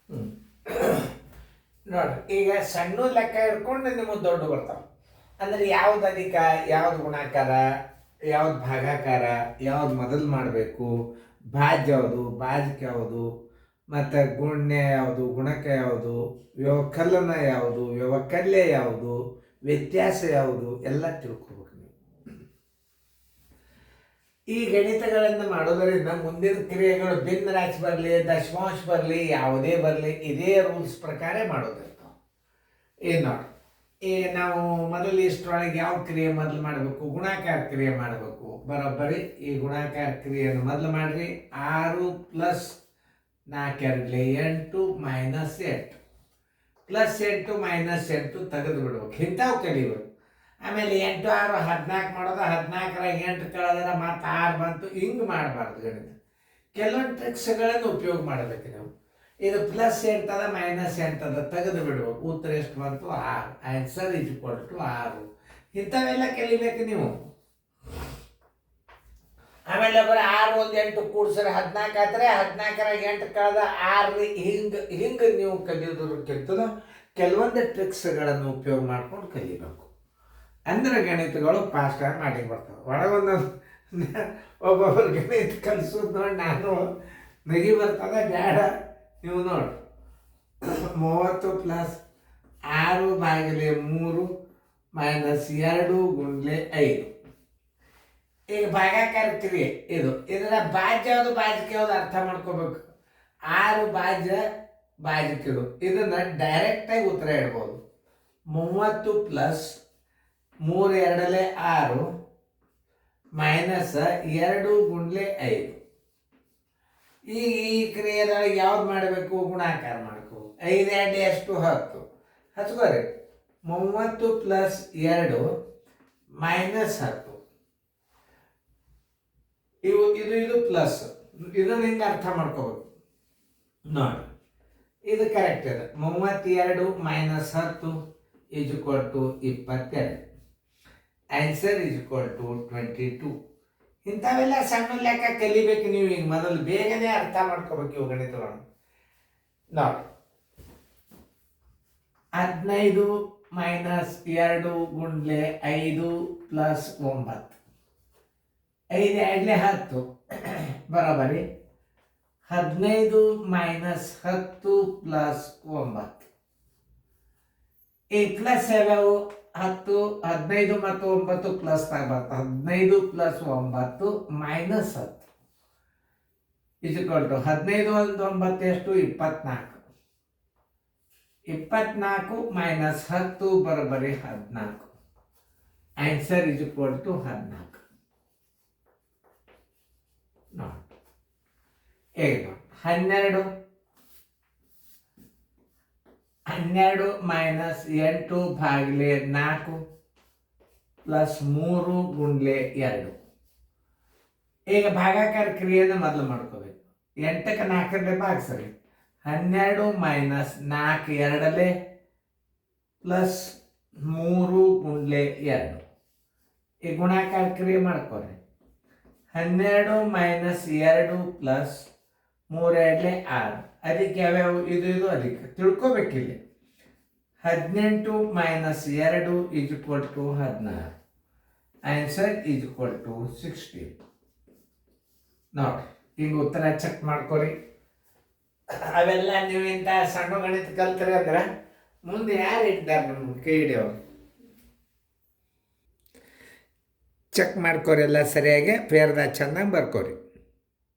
ಹ್ಞೂ ನೋಡ್ರಿ, ಈಗ ಸಣ್ಣ ಲೆಕ್ಕ ಹಿಡ್ಕೊಂಡು ನಿಮಗೆ ದೊಡ್ಡ ಬರ್ತಾವೆ. ಅಂದ್ರೆ ಯಾವ್ದು ಅಧಿಕ, ಯಾವ್ದು ಗುಣಾಕಾರ, ಯಾವ್ದು ಭಾಗಾಕಾರ, ಯಾವ್ದು ಮೊದಲು ಮಾಡಬೇಕು, ಭಾಜ್ಯ ಯಾವುದು, ಭಾಜಕ ಯಾವುದು, ಮತ್ತು ಗುಣ್ಯ ಯಾವುದು, ಗುಣಕ ಯಾವುದು, ವ್ಯವಕಲನ ಯಾವುದು, ವ್ಯವಕಲ್ಯ ಯಾವುದು, ವ್ಯತ್ಯಾಸ ಯಾವುದು ಎಲ್ಲ ತಿಳ್ಕೊಬೇಕು ನೀವು. ಈ ಗಣಿತಗಳನ್ನು ಮಾಡೋದರಿಂದ ಮುಂದಿನ ಕ್ರಿಯೆಗಳು ಭಿನ್ನ ರಾಶಿ ಬರಲಿ, ದಶಮಾಂಶ ಬರಲಿ, ಯಾವುದೇ ಬರಲಿ, ಇದೇ ರೂಲ್ಸ್ ಪ್ರಕಾರ ಮಾಡೋದಿರ್ತಾವೆ. ಏನು ನೋಡಿ, ಈಗ ನಾವು ಮೊದಲು ಇಷ್ಟರೊಳಗೆ ಯಾವ ಕ್ರಿಯೆ ಮೊದಲು ಮಾಡಬೇಕು, ಗುಣಾಕಾರ ಕ್ರಿಯೆ ಮಾಡಬೇಕು. ಬರೋಬ್ಬರಿ ಈ ಗುಣಾಕಾರ ಕ್ರಿಯೆಯನ್ನು ಮೊದಲು ಮಾಡಿರಿ. 6 + 4 8 -8 +8 -8 ತೆಗೆದು ಬಿಡ್ಬೇಕು. ಇಂಥವು ಕಲಿಬೇಕು. ಆಮೇಲೆ 8 6 14 ಮಾಡೋದು, 14ರಾಗ 8 ಕಳೆದ್ರೆ ಮತ್ತೆ 6 ಬಂತು. ಹಿಂಗೆ ಮಾಡಬಾರ್ದು ಗಣಿತ. ಕೆಲವೊಂದು ಟ್ರಿಕ್ಸ್ಗಳನ್ನು ಉಪಯೋಗ ಮಾಡಬೇಕು ನೀವು. ಇದು +8 ಅದ -8 ಅದ ತೆಗೆದು ಬಿಡ್ಬೇಕು. ಉತ್ತರ ಎಷ್ಟು ಬಂತು? 6. ಆನ್ಸರ್ = 6. ಇಂಥವೆಲ್ಲ ಕಲಿಬೇಕು ನೀವು. ಆಮೇಲೆ ಬರೀ 6 1 8 ಕೂಡ್ಸರೆ 14 ಆದ್ರೆ 14ರಾಗ 8 ಕಳೆದ 6. ಹಿಂಗೆ ನೀವು ಕಲಿಯೋದಕ್ಕಿಂತ ಕೆಲವೊಂದು ಟ್ರಿಕ್ಸ್ಗಳನ್ನು ಉಪಯೋಗ ಮಾಡ್ಕೊಂಡು ಕಲಿಬೇಕು. ಅಂದ್ರೆ ಗಣಿತಗಳು ಫಾಸ್ಟಾಗಿ ಮಾಡಿ ಬರ್ತವೆ. ಒಳಗೊಂದು ಒಬ್ಬೊಬ್ಬರು ಗಣಿತ ಕಲಿಸೋದು ನೋಡಿ ನಾನು ನಗಿ ಬರ್ತದೆ. ಬೇಡ, ನೀವು ನೋಡಿ 30 + 6/3 -2 × 5. ಈಗ ಭಾಗಾಕಾರ ಕ್ರಿಯೆ ಇದು. ಇದರ ಭಾಜ್ಯ ಯಾವುದು, ಭಾಜಕ ಯಾವುದು ಅರ್ಥ ಮಾಡ್ಕೋಬೇಕು. 6 ಭಾಜ್ಯ ಭಾಜಕ ಇದನ್ನ ಡೈರೆಕ್ಟಾಗಿ ಉತ್ತರ ಇಡ್ಬೋದು. 30 + 3 2 6 -2 × 5. ಈ ಕ್ರಿಯೆದೊಳಗೆ ಯಾವ್ದು ಮಾಡಬೇಕು? ಗುಣಾಕಾರ ಮಾಡ್ಕೋಬೇಕು. 5 2 ಎಷ್ಟು? 10. ಹಚ್ಕೋರಿ. 30 + 2 -10. ಇದು ಪ್ಲಸ್. ಇದನ್ನ ಹಿಂಗೆ ಅರ್ಥ ಮಾಡ್ಕೋಬೇಕು ನೋಡಿ. ಇದು ಕರೆಕ್ಟ್ ಇದೆ. 32 - 10 = 22. ಆನ್ಸರ್ = 22. ಇಂಥವೆಲ್ಲ ಸಣ್ಣ ಲೆಕ್ಕ ಕಲಿಬೇಕು ನೀವು. ಈಗ ಮೊದಲು ಬೇಗನೆ ಅರ್ಥ ಮಾಡ್ಕೋಬೇಕು ಇವು ಗಣಿತಗಳನ್ನು ನೋಡಿ. 15 - 2 × 5 + 9. 5 2 10 ಬರೋಬರಿ 15 - 10 + 9. ಈ ಪ್ಲಸ್ ಯಾವ್ಯಾವು? 10 15 ಮತ್ತು 9 ಪ್ಲಸ್ ಬರ್ತದೆ. 15 + 9 -10 = 15 1 9 ಎಷ್ಟು? 24. 24 - 10 ಬರೋಬರಿ 14. ಆನ್ಸರ್ = 14. ನೋಡಿ ಹೇಗೆ ನೋಡಿ. 12 - 8/4 +3 × 2. ಈಗ ಭಾಗಾಕಾರ ಕ್ರಿಯೆಯನ್ನು ಮೊದಲು ಮಾಡ್ಕೋಬೇಕು. 8ಕ್ಕೆ 4 ಭಾಗಿಸ್ರಿ. 12 - 4 2 +3 × 2. ಈ ಗುಣಾಕಾರ ಕ್ರಿಯೆ ಮಾಡ್ಕೊರಿ. 12 - 2 + 3 2 6. ಅದಕ್ಕೆ ಯಾವ್ಯಾವು? ಇದು ಅದಕ್ಕೆ ತಿಳ್ಕೊಬೇಕಿಲ್ಲಿ. 18 - 2 = 16. ಆನ್ಸರ್ = 16. ನೋಡ್ರಿ, ಈಗ ಉತ್ತರ ಚೆಕ್ ಮಾಡ್ಕೊರಿ. ಅವೆಲ್ಲ ನೀವು ಇಂಥ ಸಣ್ಣ ಗಣಿತ ಕಲ್ತ್ರಿ ಅಂದ್ರೆ ಮುಂದೆ ಯಾರು ಇದ್ದಾರೆ ನಮ್ಮ ಕೈ ಹಿಡಿಯೋರು. ಚೆಕ್ ಮಾಡ್ಕೊರಿ ಎಲ್ಲ ಸರಿಯಾಗಿ. ಫೇರ್ದಾಗ ಚೆನ್ನಾಗಿ ಬರ್ಕೋರಿ.